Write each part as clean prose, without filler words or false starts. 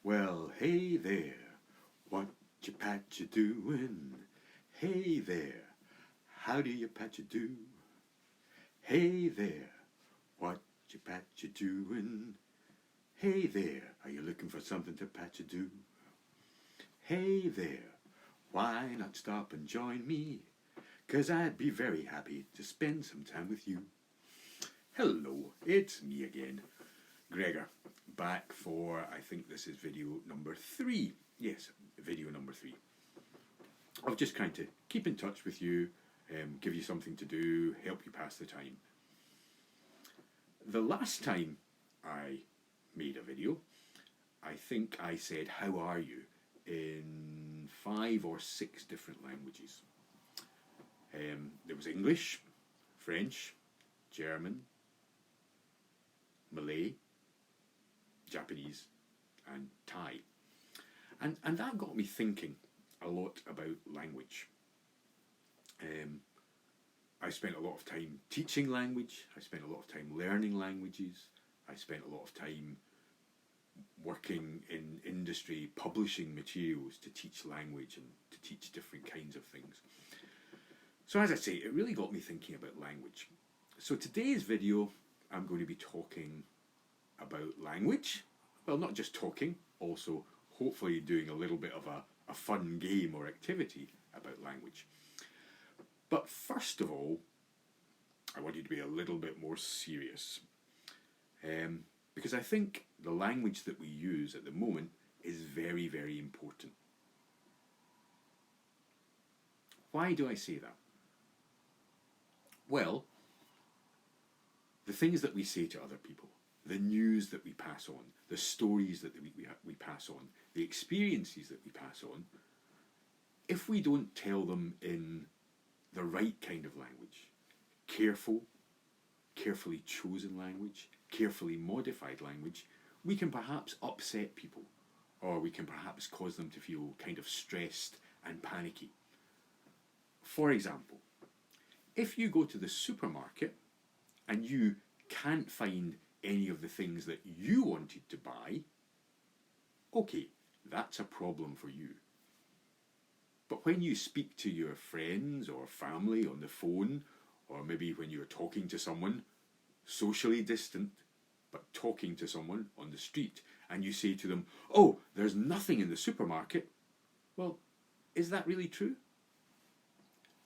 Well, hey there, what you Pachedu-ing? Hey there, how do you Pachedu? Hey there, what you Pachedu-ing? Hey there, are you looking for something to Pachedu? Hey there, why not stop and join me? 'Cause I'd be very happy to spend some time with you. Hello, it's me again, Gregor, back for, I think this is video number 3. Yes, video number 3. Of just trying to keep in touch with you, give you something to do, help you pass the time. The last time I made a video, I think I said, how are you, in 5 or 6 different languages. There was English, French, German, Malay, Japanese and Thai. And that got me thinking a lot about language. I spent a lot of time teaching language, I spent a lot of time learning languages, I spent a lot of time working in industry, publishing materials to teach language and to teach different kinds of things. So as I say, it really got me thinking about language. So today's video, I'm going to be talking about language. Well, not just talking, also hopefully doing a little bit of a fun game or activity about language. But first of all, I want you to be a little bit more serious. Because I think the language that we use at the moment is very, very important. Why do I say that? Well, the things that we say to other people, the news that we pass on, the stories that we pass on, the experiences that we pass on, if we don't tell them in the right kind of language, carefully chosen language, carefully modified language, we can perhaps upset people, or we can perhaps cause them to feel kind of stressed and panicky. For example, if you go to the supermarket and you can't find any of the things that you wanted to buy, okay, that's a problem for you. But when you speak to your friends or family on the phone, or maybe when you're talking to someone socially distant, but talking to someone on the street, and you say to them, oh, there's nothing in the supermarket, well, is that really true?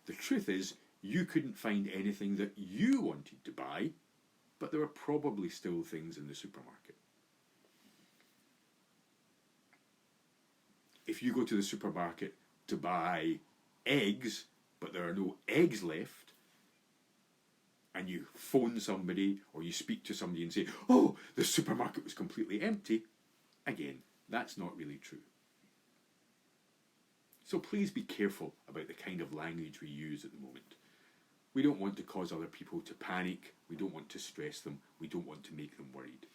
The truth is, you couldn't find anything that you wanted to buy, but there are probably still things in the supermarket. If you go to the supermarket to buy eggs, but there are no eggs left, and you phone somebody or you speak to somebody and say, oh, the supermarket was completely empty, again, that's not really true. So please be careful about the kind of language we use at the moment. We don't want to cause other people to panic, we don't want to stress them, we don't want to make them worried.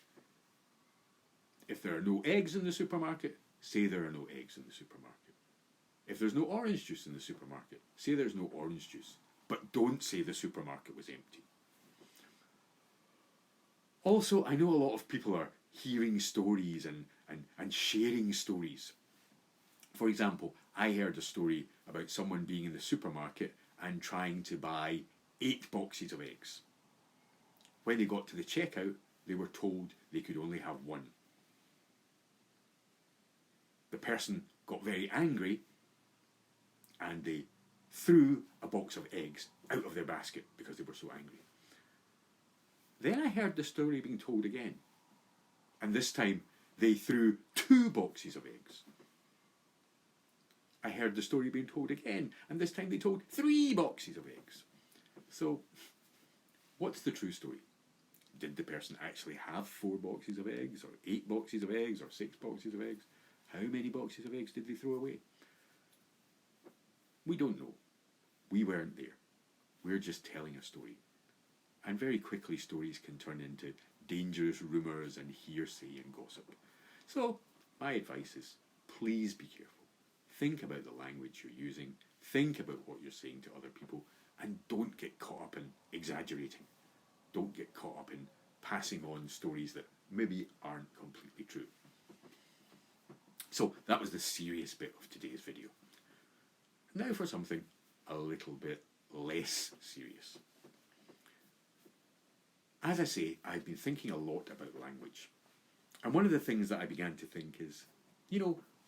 If there are no eggs in the supermarket, say there are no eggs in the supermarket. If there's no orange juice in the supermarket, say there's no orange juice, but don't say the supermarket was empty. Also, I know a lot of people are hearing stories and sharing stories. For example, I heard a story about someone being in the supermarket and trying to buy 8 boxes of eggs. When they got to the checkout, they were told they could only have 1. The person got very angry and they threw a box of eggs out of their basket because they were so angry. Then I heard the story being told again, and this time they threw 2 boxes of eggs. I heard the story being told again, and this time they told 3 boxes of eggs. So, what's the true story? Did the person actually have 4 boxes of eggs, or 8 boxes of eggs, or 6 boxes of eggs? How many boxes of eggs did they throw away? We don't know. We weren't there. We're just telling a story. And very quickly stories can turn into dangerous rumours and hearsay and gossip. So, my advice is, please be careful. Think about the language you're using, think about what you're saying to other people, and don't get caught up in exaggerating. Don't get caught up in passing on stories that maybe aren't completely true. So that was the serious bit of today's video. Now for something a little bit less serious. As I say, I've been thinking a lot about language. And one of the things that I began to think is,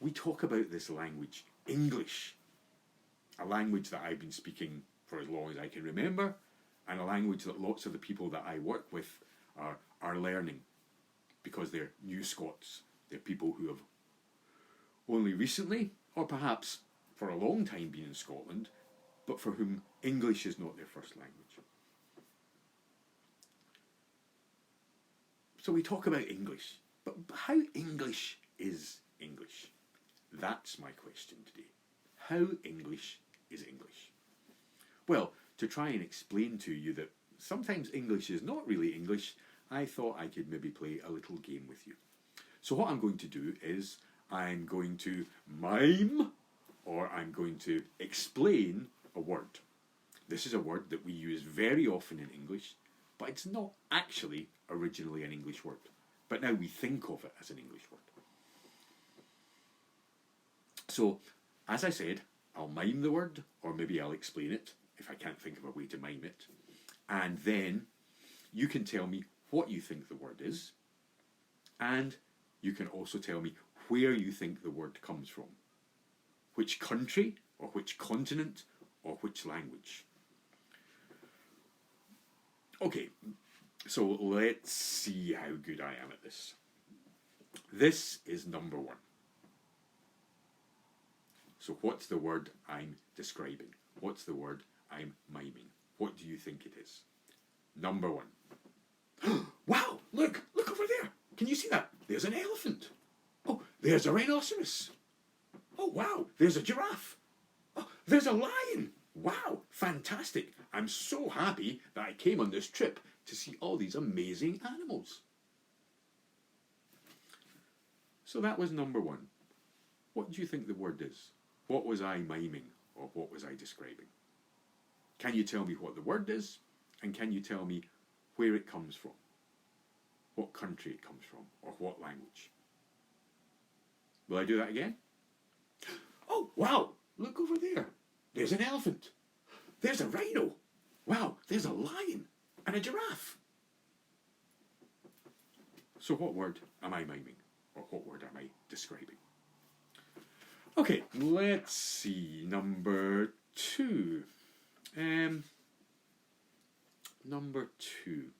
we talk about this language, English, a language that I've been speaking for as long as I can remember, and a language that lots of the people that I work with are learning because they're new Scots. They're people who have only recently, or perhaps for a long time, been in Scotland, but for whom English is not their first language. So we talk about English, but how English is English? That's my question today. How English is English? Well, to try and explain to you that sometimes English is not really English, I thought I could maybe play a little game with you. So what I'm going to do is I'm going to mime, or I'm going to explain a word. This is a word that we use very often in English, but it's not actually originally an English word. But now we think of it as an English word. So, as I said, I'll mime the word, or maybe I'll explain it, if I can't think of a way to mime it. And then you can tell me what you think the word is, and you can also tell me where you think the word comes from. Which country, or which continent, or which language. Okay, so let's see how good I am at this. This is number 1. So what's the word I'm describing? What's the word I'm miming? What do you think it is? Number 1. Wow, look over there. Can you see that? There's an elephant. Oh, there's a rhinoceros. Oh, wow, there's a giraffe. Oh, there's a lion. Wow, fantastic. I'm so happy that I came on this trip to see all these amazing animals. So that was number 1. What do you think the word is? What was I miming, or what was I describing? Can you tell me what the word is? And can you tell me where it comes from? What country it comes from, or what language? Will I do that again? Oh, wow, look over there. There's an elephant. There's a rhino. Wow, there's a lion and a giraffe. So what word am I miming? Or what word am I describing? Okay, let's see. Number 2. Number 2.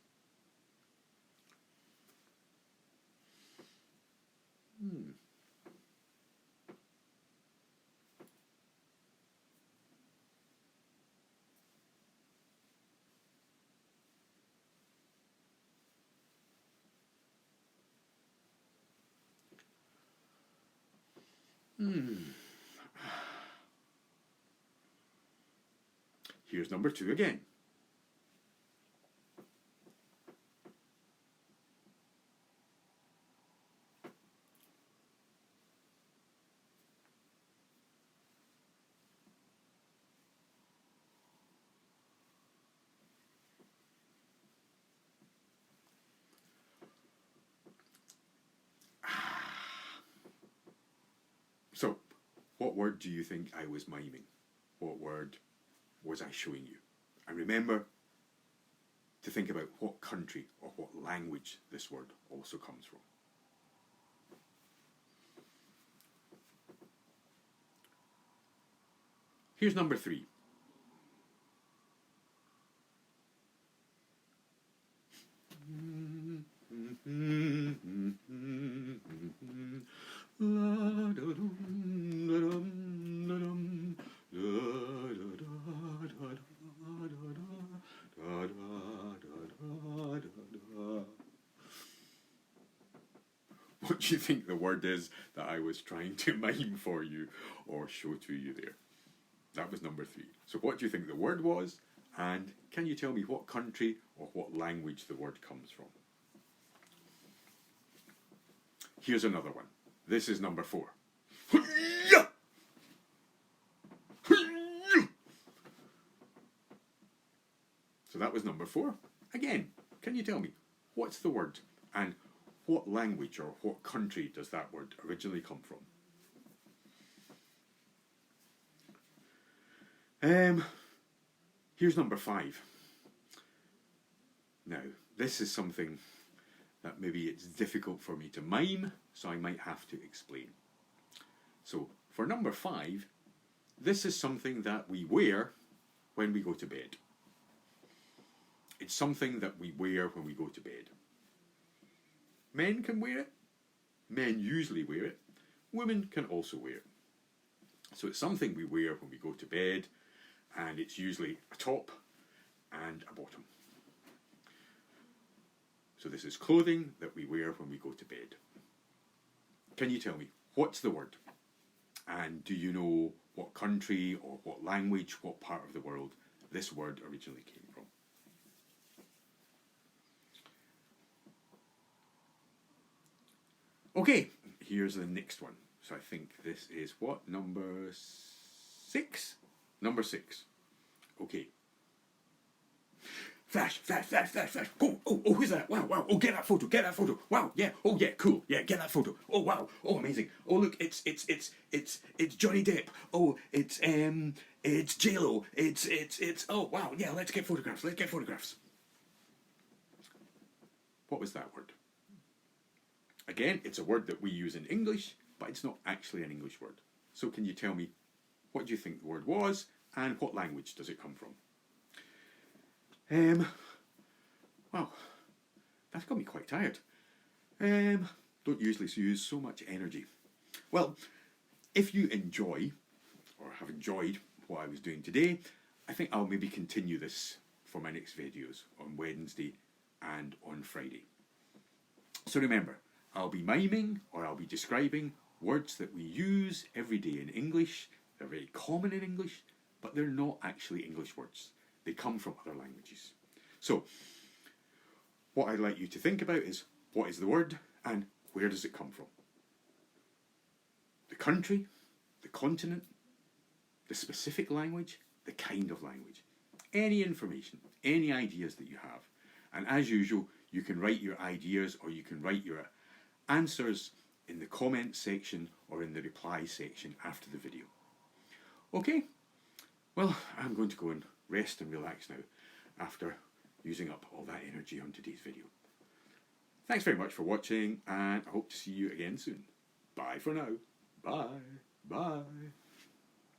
Here's number 2 again. So, what word do you think I was miming? What word was I showing you? And remember to think about what country or what language this word also comes from. Here's number 3. What do you think the word is that I was trying to mime for you or show to you there? That was number 3. So what do you think the word was? And can you tell me what country or what language the word comes from? Here's another one. This is number 4. So that was number 4. Again, can you tell me what's the word and what language or what country does that word originally come from? Here's number 5. Now, this is something that maybe it's difficult for me to mime, so I might have to explain. So, for number 5, this is something that we wear when we go to bed. It's something that we wear when we go to bed. Men can wear it. Men usually wear it. Women can also wear it. So it's something we wear when we go to bed, and it's usually a top and a bottom. So this is clothing that we wear when we go to bed. Can you tell me, what's the word? And do you know what country or what language, what part of the world this word originally came from? Okay, here's the next one. So I think this is what? Number 6? Number 6. Okay. Flash, flash, flash, flash, flash. Go. Oh, who's that? Wow, wow. Oh, get that photo. Get that photo. Wow, yeah. Oh, yeah, cool. Yeah, get that photo. Oh, wow. Oh, amazing. Oh, look, it's Johnny Depp. Oh, it's J-Lo. It's. Oh, wow. Yeah, let's get photographs. Let's get photographs. What was that word? Again, it's a word that we use in English, but it's not actually an English word. So can you tell me, what do you think the word was, and what language does it come from? Wow, that's got me quite tired. Don't usually use so much energy. Well, if you enjoy, or have enjoyed what I was doing today, I think I'll maybe continue this for my next videos on Wednesday and on Friday. So remember, I'll be miming, or I'll be describing words that we use every day in English. They're very common in English, but they're not actually English words. They come from other languages. So, what I'd like you to think about is, what is the word, and where does it come from? The country, the continent, the specific language, the kind of language. Any information, any ideas that you have. And as usual, you can write your ideas, or you can write your answers in the comments section or in the reply section after the video. Okay? Well, I'm going to go and rest and relax now after using up all that energy on today's video. Thanks very much for watching, and I hope to see you again soon. Bye for now. Bye. Bye.